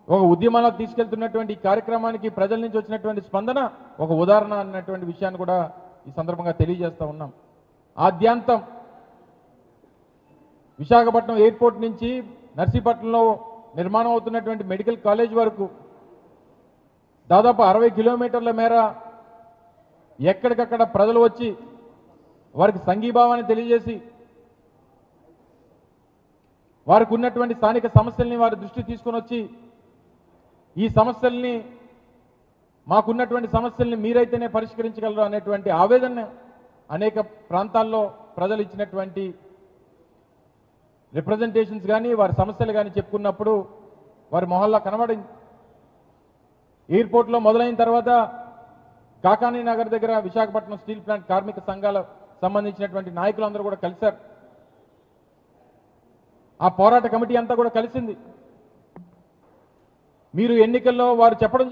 ఒక ఉద్యమాలకు తీసుకెళ్తున్నటువంటి ఈ కార్యక్రమానికి ప్రజల నుంచి వచ్చినటువంటి స్పందన ఒక ఉదాహరణ అన్నటువంటి విషయాన్ని కూడా ఈ సందర్భంగా తెలియజేస్తా ఉన్నాం. ఆద్యాంతం విశాఖపట్నం ఎయిర్పోర్ట్ నుంచి నర్సీపట్నంలో నిర్మాణం అవుతున్నటువంటి మెడికల్ కాలేజ్ వరకు దాదాపు 60 కిలోమీటర్ల మేర ఎక్కడికక్కడ ప్రజలు వచ్చి వారికి సంఘీభావాన్ని తెలియజేసి వారికి ఉన్నటువంటి స్థానిక సమస్యల్ని వారి దృష్టి తీసుకొని వచ్చి ఈ సమస్యల్ని మాకున్నటువంటి సమస్యల్ని మీరైతేనే పరిష్కరించగలరు అనేటువంటి ఆవేదన అనేక ప్రాంతాల్లో ప్రజలు ఇచ్చినటువంటి రిప్రజెంటేషన్స్ కానీ వారి సమస్యలు కానీ చెప్పుకున్నప్పుడు వారి మొహల్లా కనబడింది. ఎయిర్పోర్ట్లో మొదలైన తర్వాత కాకానీ నగర్ దగ్గర విశాఖపట్నం స్టీల్ ప్లాంట్ కార్మిక సంఘాల సంబంధించినటువంటి నాయకులందరూ కూడా కలిశారు. ఆ పోరాట కమిటీ అంతా కూడా కలిసింది. మీరు ఎన్నికల్లో వారు చెప్పడం